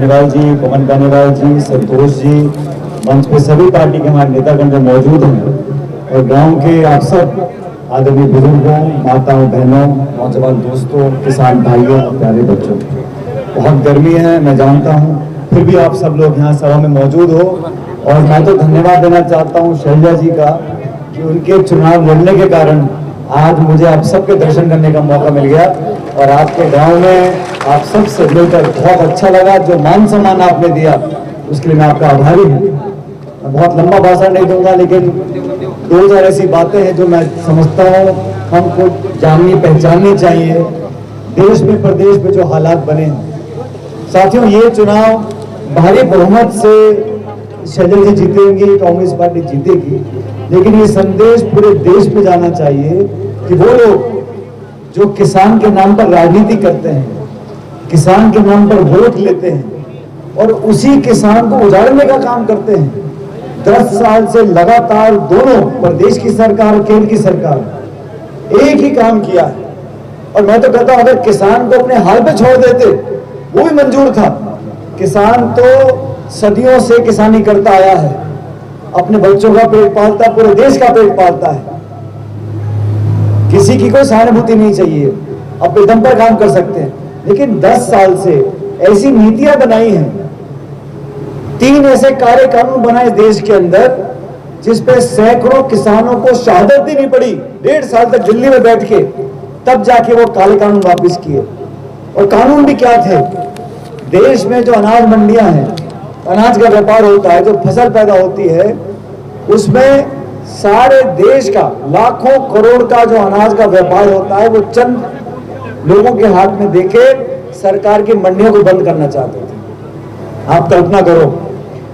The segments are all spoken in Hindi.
बेनीवाल जी, पवन बेनीवाल जी, संतोष जी, मंच पे सभी पार्टी के हमारे नेतागण जो मौजूद हैं और गांव के आप सब आदरणीय बुजुर्गों, माताओं, बहनों, नौजवान दोस्तों, किसान भाइयों और प्यारे बच्चों, बहुत गर्मी है मैं जानता हूँ, फिर भी आप सब लोग यहाँ सभा में मौजूद हो। और मैं तो धन्यवाद देना चाहता हूँ शैलजा जी का कि उनके चुनाव लड़ने के कारण आज मुझे आप सबके दर्शन करने का मौका मिल गया और आपके गांव में आप सब से मिलकर बहुत अच्छा लगा। जो मान सम्मान आपने दिया उसके लिए मैं आपका आभारी हूँ। मैं बहुत लंबा भाषण नहीं दूंगा, लेकिन 2000 ऐसी बातें हैं जो मैं समझता हूँ हमको जाननी पहचाननी चाहिए। देश में प्रदेश में जो हालात बने हैं साथियों, ये चुनाव भारी बहुमत से शैलजा जी जीतेंगी, कांग्रेस पार्टी जीतेगी, लेकिन ये संदेश पूरे देश में जाना चाहिए कि वो लोग जो किसान के नाम पर राजनीति करते हैं, किसान के नाम पर वोट लेते हैं और उसी किसान को उजाड़ने का काम करते हैं। 10 साल से लगातार दोनों प्रदेश की सरकार और केंद्र की सरकार एक ही काम किया है और मैं तो कहता हूं अगर किसान को अपने हाल पे छोड़ देते वो भी मंजूर था। किसान तो सदियों से किसानी करता आया है, अपने बच्चों का पेट पालता है, पूरे देश का पेट पालता है। किसी की कोई सहानुभूति नहीं चाहिए, अपने दम पर काम कर सकते हैं। लेकिन 10 साल से ऐसी नीतियां बनाई हैं, 3 ऐसे कार्य कानून बनाए देश के अंदर जिस पे सैकड़ों किसानों को शहादत देनी पड़ी 1.5 साल तक दिल्ली में बैठ के, तब जाके वो काले कानून वापस किए। और कानून भी क्या थे? देश में जो अनाज मंडियां हैं, अनाज का व्यापार होता है, जो फसल पैदा होती है, उसमें सारे देश का लाखों करोड़ का जो अनाज का व्यापार होता है वो चंद लोगों के हाथ में देके सरकार की मंडियों को बंद करना चाहते थे। आप कल्पना करो,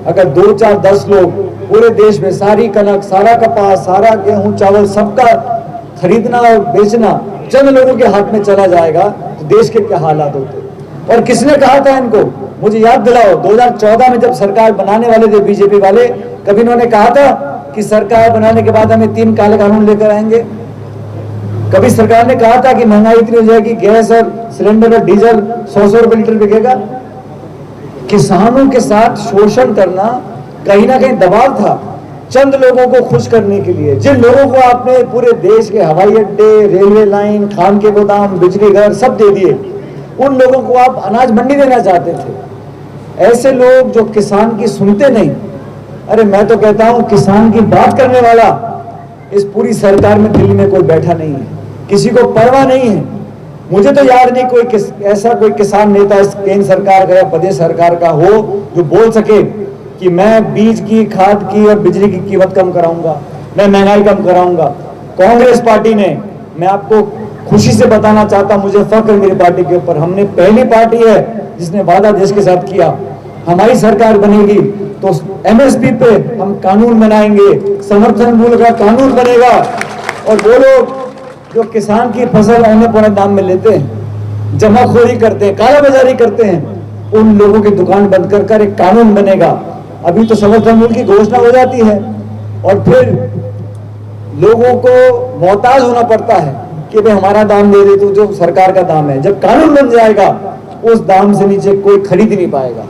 अगर 2, 4, 10 लोग पूरे देश में सारी कनक, सारा कपास, सारा गेहूं, चावल सबका खरीदना और बेचना चंद लोगों के हाथ में चला जाएगा तो देश के क्या हालात होते। और किसने कहा था इनको? मुझे याद दिलाओ, 2014 में जब सरकार बनाने वाले थे बीजेपी वाले, कभी इन्होंने कहा था कि सरकार बनाने के बाद हमें 3 काले कानून लेकर आएंगे? कभी सरकार ने कहा था कि महंगाई इतनी हो जाएगी, गैस और सिलेंडर और डीजल 100 रुपए लीटर बिकेगा? किसानों के साथ शोषण करना कहीं ना कहीं दबाव था, चंद लोगों को खुश करने के लिए। जिन लोगों को आपने पूरे देश के हवाई अड्डे, रेलवे लाइन, खान के गोदाम, बिजली घर सब दे दिए, उन लोगों को आप अनाज मंडी देना चाहते थे। ऐसे लोग जो किसान की सुनते नहीं। अरे मैं तो कहता हूं किसान की बात करने वाला इस पूरी सरकार में दिल्ली में कोई बैठा नहीं है, किसी को परवाह नहीं है। मुझे तो याद नहीं कोई ऐसा कोई किसान नेता इस केंद्र सरकार का या प्रदेश सरकार का हो जो बोल सके कि मैं बीज की, खाद की और बिजली की कीमत कम कराऊंगा, मैं महंगाई कम कराऊंगा। कांग्रेस पार्टी ने, मैं आपको खुशी से बताना चाहता, मुझे फख्र है मेरी पार्टी के ऊपर, हमने पहली पार्टी है जिसने वादा देश के साथ किया। हमारी सरकार बनेगी तो एमएसपी पे हम कानून बनाएंगे, समर्थन मूल्य का कानून बनेगा। और वो लोग जो किसान की फसल औने पौने दाम में लेते हैं, जमाखोरी करते हैं, कालाबाजारी करते हैं, उन लोगों की दुकान बंद कर एक कानून बनेगा। अभी तो समर्थन मूल्य की घोषणा हो जाती है और फिर लोगों को मोहताज होना पड़ता है कि भाई हमारा दाम दे दे, तो जो सरकार का दाम है। जब कानून बन जाएगा उस दाम से नीचे कोई खरीद नहीं पाएगा।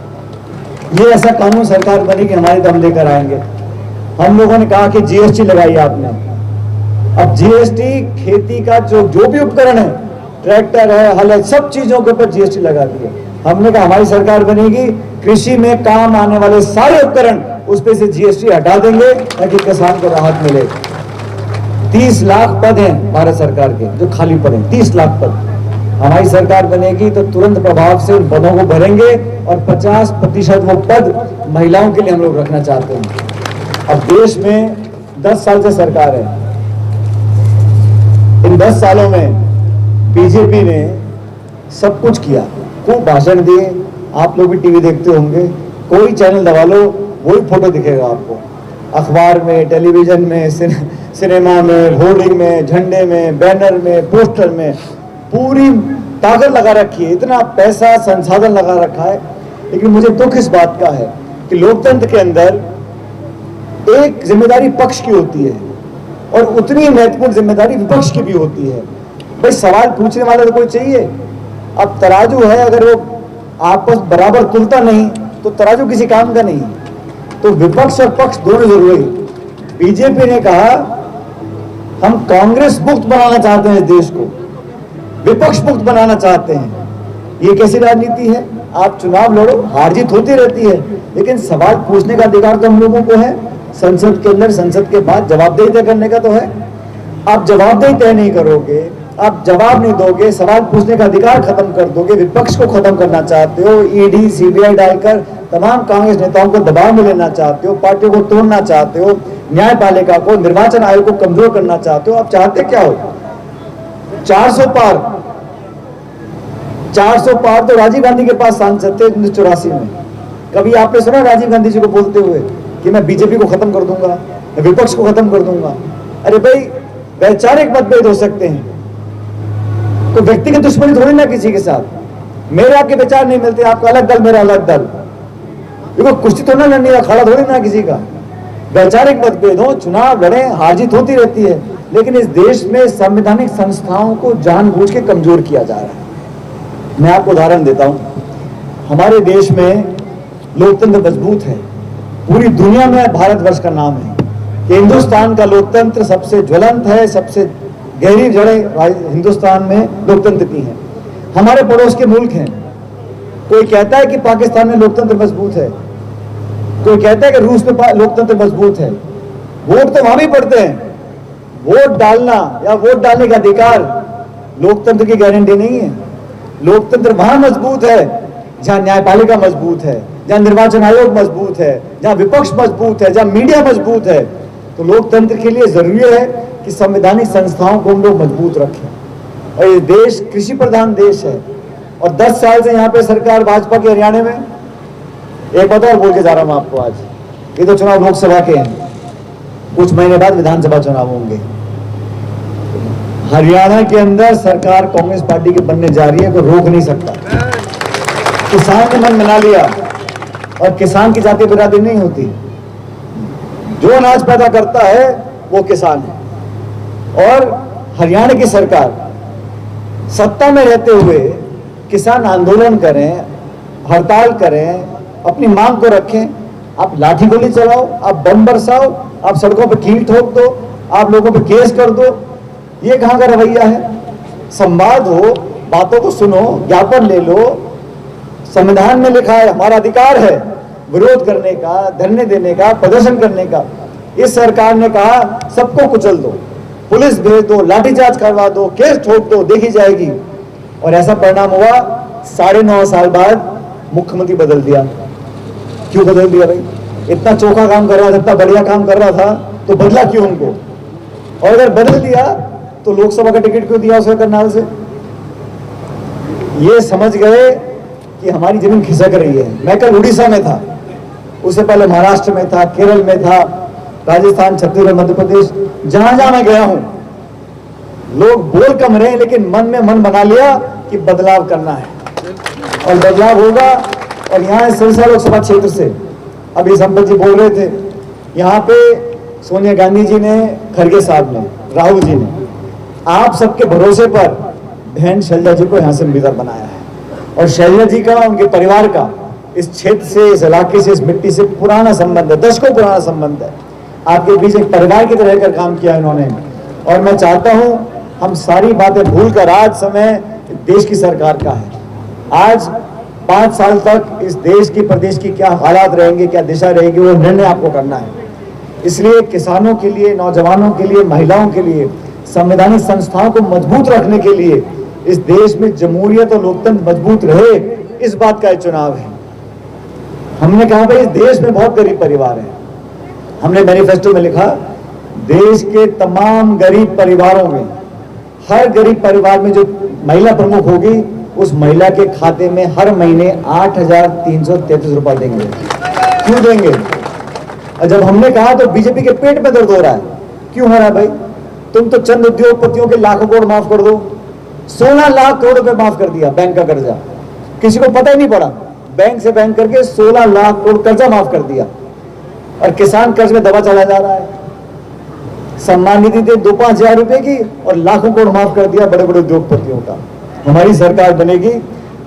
ये ऐसा कानून सरकार बनेगी, हमारे दम लेकर आएंगे। हम लोगों ने कहा कि जीएसटी लगाई आपने। अब जीएसटी खेती का जो भी उपकरण है, ट्रैक्टर है, हल है, सब चीजों के ऊपर जीएसटी लगा दी है। हमने कहा हमारी सरकार बनेगी, कृषि में काम आने वाले सारे उपकरण उस पे से जीएसटी हटा देंगे ताकि किसान को राहत मिले। 30 लाख पद हैं भारत सरकार के जो खाली पद हैं, 30 लाख पद। हमारी सरकार बनेगी तो तुरंत प्रभाव से उन पदों को भरेंगे और 50% वो पद महिलाओं के लिए हम लोग रखना चाहते हैं। अब देश में 10 साल से सरकार है। इन 10 सालों में बीजेपी ने सब कुछ किया, खूब भाषण दिए। आप लोग भी टीवी देखते होंगे, कोई चैनल दबा लो वही फोटो दिखेगा आपको, अखबार में, टेलीविजन में, सिनेमा में, होर्डिंग में, झंडे में, बैनर में, पोस्टर में, पूरी ताकत लगा रखी है, इतना पैसा संसाधन लगा रखा है। लेकिन मुझे दुख इस बात का है कि लोकतंत्र के अंदर एक जिम्मेदारी पक्ष की होती है और उतनी महत्वपूर्ण जिम्मेदारी विपक्ष की भी होती है। भाई सवाल पूछने वाला तो कोई चाहिए। अब तराजू है, अगर वो आपस बराबर तुलता नहीं तो तराजू किसी काम का नहीं। तो विपक्ष और पक्ष दोनों जरूरी। बीजेपी ने कहा हम कांग्रेस मुक्त बनाना चाहते हैं इस देश को, विपक्ष मुक्त बनाना चाहते हैं। ये कैसी राजनीति है? आप चुनाव लड़ो, हार जीत होती रहती है, लेकिन सवाल पूछने का अधिकार तो हम लोगों को है। संसद के अंदर, संसद के बाद जवाबदेही तय करने का तो है। आप जवाबदेही तय नहीं करोगे, आप जवाब नहीं दोगे, सवाल पूछने का अधिकार खत्म कर दोगे, विपक्ष को खत्म करना चाहते हो, ईडी सीबीआई डालकर तमाम कांग्रेस नेताओं को दबाव में लेना चाहते हो, पार्टियों को तोड़ना चाहते हो, न्यायपालिका को, निर्वाचन आयोग को कमजोर करना चाहते हो। आप चाहते क्या हो? 400 पार, 400 पार तो राजीव गांधी के पास सांसद थे 1984 में। कभी आपने सुना राजीव गांधी जी को बोलते हुए कि मैं बीजेपी को खत्म कर दूंगा, मैं विपक्ष को खत्म कर दूंगा? अरे भाई, वैचारिक मतभेद हो सकते हैं, तो व्यक्तिगत दुश्मनी थोड़ी ना किसी के साथ। मेरे आपके विचार नहीं मिलते, आपका अलग दल मेरा अलग दल, देखो कुश्ती तो ना लड़नी, अखाड़ा थोड़ी ना किसी का। वैचारिक मतभेद हो, चुनाव लड़े, हार जीत होती रहती है, लेकिन इस देश में संवैधानिक संस्थाओं को जानबूझ के कमजोर किया जा रहा है। मैं आपको उदाहरण देता हूं। हमारे देश में लोकतंत्र मजबूत है, पूरी दुनिया में भारतवर्ष का नाम है कि हिंदुस्तान का लोकतंत्र सबसे ज्वलंत है, सबसे गहरी जड़ें हिंदुस्तान में लोकतंत्र की हैं। हमारे पड़ोस के मुल्क हैं, कोई कहता है कि पाकिस्तान में लोकतंत्र मजबूत है, कोई कहता है कि रूस में लोकतंत्र मजबूत है। वोट तो वहां भी पड़ते हैं। वोट डालना या वोट डालने का अधिकार लोकतंत्र की गारंटी नहीं है। लोकतंत्र वहां मजबूत है जहां न्यायपालिका मजबूत है, जहां निर्वाचन आयोग मजबूत है, जहां विपक्ष मजबूत है, जहां मीडिया मजबूत है। तो लोकतंत्र के लिए जरूरी है कि संवैधानिक संस्थाओं को हम लोग मजबूत रखें। और ये देश कृषि प्रधान देश है, और 10 साल से यहाँ पे सरकार भाजपा के हरियाणा में। एक बात और बोल के जा रहा हूं आपको, आज ये तो चुनाव लोकसभा के हैं, कुछ महीने बाद विधानसभा चुनाव होंगे। हरियाणा के अंदर सरकार कांग्रेस पार्टी की बनने जा रही है, कोई रोक नहीं सकता। किसान ने मन बना लिया, और किसान की जाति बिरादरी नहीं होती, जो अनाज पैदा करता है वो किसान है। और हरियाणा की सरकार सत्ता में रहते हुए किसान आंदोलन करें, हड़ताल करें, अपनी मांग को रखें। आप लाठी गोली चलाओ, आप बम बरसाओ, आप सड़कों पर कील ठोक दो, आप लोगों पर केस कर दो, ये कहां का रवैया है? संवाद हो, बातों को सुनो, ज्ञापन ले लो। संविधान में लिखा है हमारा अधिकार है विरोध करने का, धरने देने का, प्रदर्शन करने का। इस सरकार ने कहा सबको कुचल दो, पुलिस भेज दो, लाठीचार्ज करवा दो, केस ठोक दो, देखी जाएगी। और ऐसा परिणाम हुआ, 9.5 साल बाद मुख्यमंत्री बदल दिया। क्यों बदल दिया भाई? इतना चोखा काम कर रहा था, इतना बढ़िया काम कर रहा था, तो बदला क्यों उनको? और अगर बदल दिया तो लोकसभा का टिकट क्यों दिया उसे करनाल से? ये समझ गए कि हमारी जमीन खिसक रही है। मैं कल उड़ीसा में था, उससे पहले महाराष्ट्र में था, केरल में था, राजस्थान, छत्तीसगढ़, मध्य प्रदेश, जहां जहां मैं गया हूं, लोग बोल कम रहे हैं, लेकिन मन में मन बना लिया कि बदलाव करना है और बदलाव होगा। और यहाँ सिरसा लोकसभा क्षेत्र से अभी संपत जी बोल रहे थे, यहाँ पे सोनिया गांधी जी ने, खड़गे साहब ने, राहुल जी ने आप सबके भरोसे पर बहन शैलजा जी को यहाँ से उम्मीदवार बनाया है। और शैलजा जी का, उनके परिवार का इस क्षेत्र से, इस इलाके से, इस मिट्टी से पुराना संबंध है, दशकों पुराना संबंध है। आपके बीच एक परिवार की तरह रहकर काम किया इन्होंने। और मैं चाहता हूं हम सारी बातें भूलकर, आज समय देश की सरकार का है। आज 5 साल तक इस देश की, प्रदेश की क्या हालात रहेंगे, क्या दिशा रहेगी, वो निर्णय आपको करना है। इसलिए किसानों के लिए, नौजवानों के लिए, महिलाओं के लिए, संवैधानिक संस्थाओं को मजबूत रखने के लिए, इस देश में जमहूरियत और लोकतंत्र मजबूत रहे, इस बात का चुनाव है। हमने कहा भाई इस देश में बहुत गरीब परिवार हैं। हमने मैनिफेस्टो में लिखा देश के तमाम गरीब परिवारों में, हर गरीब परिवार में जो महिला प्रमुख होगी, उस महिला के खाते में हर महीने 8,333 रुपए देंगे। क्यों देंगे? और जब हमने कहा तो बीजेपी के पेट में दर्द हो रहा है। क्यों हो रहा है भाई? तुम तो चंद उद्योगपतियों के लाखों करोड़ माफ कर दो। 16 लाख करोड़ रुपए माफ कर दिया बैंक का कर्जा, किसी को पता ही नहीं पड़ा। बैंक से बैंक करके 16 लाख करोड़ कर्जा माफ कर दिया। और किसान कर्ज में दबा चला जा रहा है। सम्मान निधि दे 2-5 हजार रुपए की, और लाखों करोड़ माफ कर दिया बड़े बड़े उद्योगपतियों का। हमारी सरकार बनेगी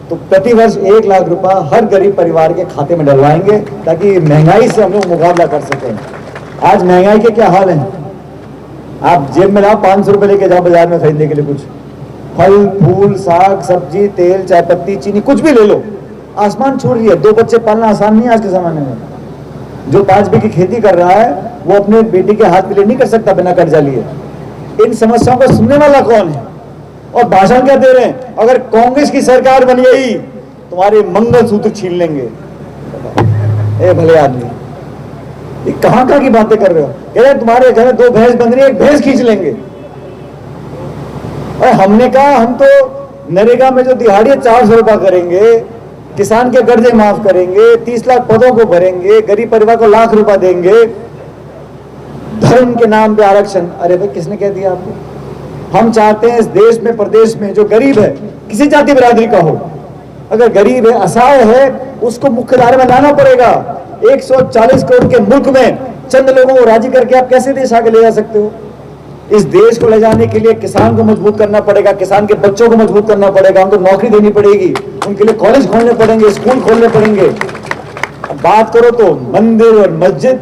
तो प्रति वर्ष 1 लाख रुपया हर गरीब परिवार के खाते में डलवाएंगे ताकि महंगाई से हम लोग मुकाबला कर सकें। आज महंगाई के क्या हाल है, आप जेब में लाओ 500 रुपये लेके जाओ बाजार में खरीदने के लिए, कुछ फल फूल साग सब्जी तेल चाय पत्ती चीनी कुछ भी ले लो, आसमान छू रही है। 2 बच्चे पालना आसान नहीं है आज के जमाने में। जो 5 बीघे की खेती कर रहा है वो अपने बेटी के हाथ के लिए नहीं कर सकता बिना कर्जा लिए। इन समस्याओं को सुनने वाला कौन है? और भाषण क्या दे रहे हैं, अगर कांग्रेस की सरकार बन गई तुम्हारे मंगलसूत्र छीन लेंगे। ए भले आदमी, ये कहां की बातें कर रहे हो? कह रहे तुम्हारे घर में 2 भैंस बन रही है, 1 भैंस खींच लेंगे। और हमने कहा हम तो नरेगा में जो दिहाड़ी 400 रुपया करेंगे, किसान के कर्जे माफ करेंगे, 30 लाख पदों को भरेंगे, गरीब परिवार को लाख रुपया देंगे, धर्म के नाम पे आरक्षण। अरे भाई किसने कह दिया आपको? हम चाहते हैं इस देश में प्रदेश में जो गरीब है, किसी जाति बिरादरी का हो, अगर गरीब है असहाय है उसको मुख्य धारा में लाना पड़ेगा। 140 करोड़ के मुल्क में चंद लोगों को राजी करके आप कैसे देश आगे ले जा सकते हो? इस देश को ले जाने के लिए किसान को मजबूत करना पड़ेगा, किसान के बच्चों को मजबूत करना पड़ेगा, उनको नौकरी देनी पड़ेगी, उनके लिए कॉलेज खोलने पड़ेंगे, स्कूल खोलने पड़ेंगे। अब बात करो तो मंदिर और मस्जिद,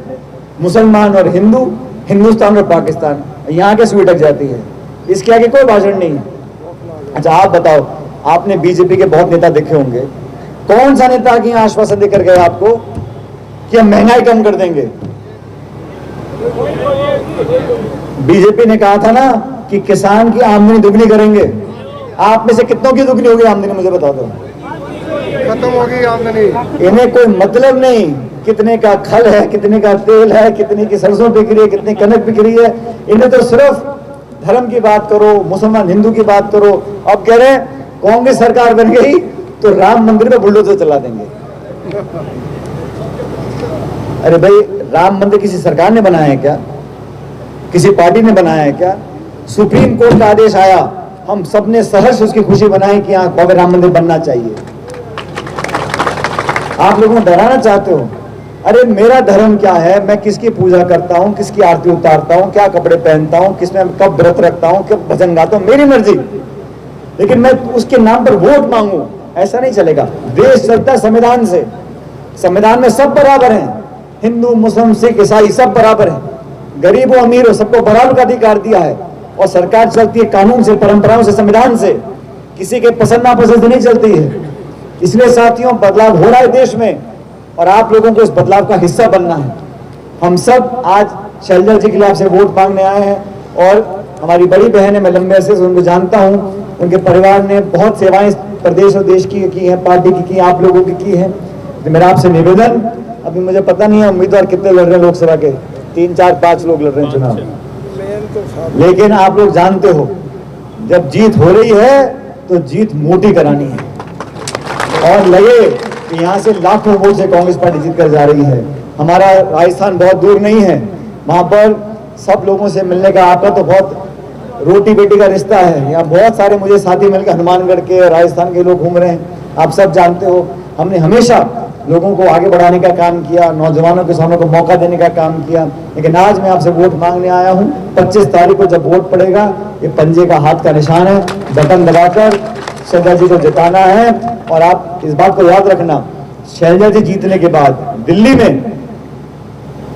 मुसलमान और हिंदू, हिंदुस्तान और पाकिस्तान, यहाँ के सुई अटक जाती है, इसके आगे कोई भाषण नहीं है। अच्छा आप बताओ, आपने बीजेपी के बहुत नेता देखे होंगे, कौन सा नेता की आश्वासन देकर गए आपको कि हम महंगाई कम कर देंगे? बीजेपी ने कहा था ना कि किसान की आमदनी दुगनी करेंगे। आप में से कितनों की दुगनी होगी आमदनी, मुझे बता दो। खत्म होगी आमदनी। इन्हें कोई मतलब नहीं कितने का खल है, कितने का तेल है, कितने की सरसों बिक रही है, कितनी कनक बिक रही है। इन्हें तो सिर्फ धर्म की बात करो, मुसलमान हिंदू की बात करो। अब कह रहे हैं कांग्रेस सरकार बन गई तो राम मंदिर में बुलडोजर चला देंगे। अरे भाई राम मंदिर किसी सरकार ने बनाया है क्या? किसी पार्टी ने बनाया है क्या? सुप्रीम कोर्ट का आदेश आया, हम सबने सहर्ष उसकी खुशी बनाई कि यहाँ भव्य राम मंदिर बनना चाहिए। आप लोगों को डराना चाहते हो? अरे मेरा धर्म क्या है, मैं किसकी पूजा करता हूँ, किसकी आरती उतारता हूँ, क्या कपड़े पहनता हूँ, किसमें कब व्रत रखता हूँ, कब भजन गाता हूँ, मेरी मर्जी। लेकिन मैं उसके नाम पर वोट मांगू, ऐसा नहीं चलेगा। देश चलता है संविधान से, संविधान में सब बराबर हैं, हिंदू मुस्लिम सिख ईसाई सब बराबर हैं, गरीब हो अमीर हो सबको बराबर का अधिकार दिया है। और सरकार चलती है कानून से, परंपराओं से, संविधान से, किसी के पसंद नापसंद नहीं चलती है। इसलिए साथियों बदलाव हो रहा है देश में और आप लोगों को इस बदलाव का हिस्सा बनना है। हम सब आज शैलजा जी के लिए आपसे वोट मांगने आए हैं और हमारी बड़ी बहन है, मैं लंबे अरसे से उनको जानता हूं, उनके परिवार ने बहुत सेवाएं प्रदेश और देश की है, पार्टी की की, आप लोगों की है। तो मेरा आपसे निवेदन, अभी मुझे पता नहीं है उम्मीदवार कितने लड़ रहे हैं लोकसभा के, 3 4 5 लोग लड़ रहे हैं चुनाव, लेकिन आप लोग जानते हो जब जीत हो रही है तो जीत मोटी करानी है और लगे कि यहाँ से लाखों वोट से कांग्रेस पार्टी जीत कर जा रही है। हमारा राजस्थान बहुत दूर नहीं है, वहां पर सब लोगों से मिलने का, आपका तो बहुत रोटी बेटी का रिश्ता है। यहाँ बहुत सारे मुझे साथी मिलकर हनुमानगढ़ के राजस्थान के लोग घूम रहे हैं, आप सब जानते हो। हमने हमेशा लोगों को आगे बढ़ाने का काम किया, नौजवानों किसानों को मौका देने का काम किया। लेकिन आज मैं आपसे वोट मांगने आया हूँ। 25 तारीख को जब वोट पड़ेगा, ये पंजे का हाथ का निशान है, बटन दबाकर शैलजा जी को जिताना है। और आप इस बात को याद रखना, शैलजा जी जीतने के बाद दिल्ली में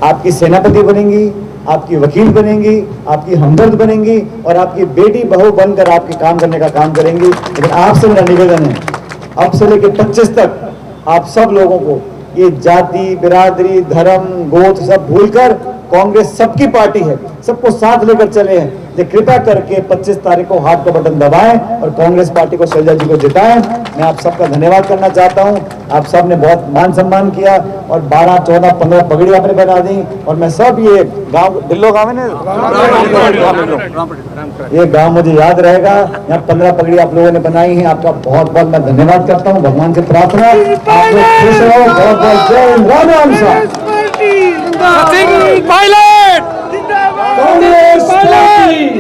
आपकी सेनापति बनेंगी, आपकी वकील बनेंगी, आपकी हमदर्द बनेंगी और आपकी बेटी बहू बनकर आपके काम करने का काम करेंगी। लेकिन आपसे मेरा निवेदन है, अब से लेकर 25 तक आप सब लोगों को ये जाति बिरादरी धर्म गोत्र सब भूलकर, कांग्रेस सबकी पार्टी है, सबको साथ लेकर चले हैं। ये कृपया करके 25 तारीख को हाथ का बटन दबाएं और कांग्रेस पार्टी को शैलजा जी को जिताएं। मैं आप सबका धन्यवाद करना चाहता हूं। आप सब ने बहुत मान सम्मान किया और 12 14 15 पगड़ी आपने बना दी। और मैं सब ये गांव दिल्लो गांव है ना, ये गांव मुझे याद रहेगा। यहाँ 15 पगड़ी आप लोगों ने बनाई है, आपका बहुत बहुत मैं धन्यवाद करता हूँ। भगवान से प्रार्थना आप लोग खुश रहो। बहुत बहुत जय हिंद, राम राम साहब। पायलट कांग्रेस पार्टी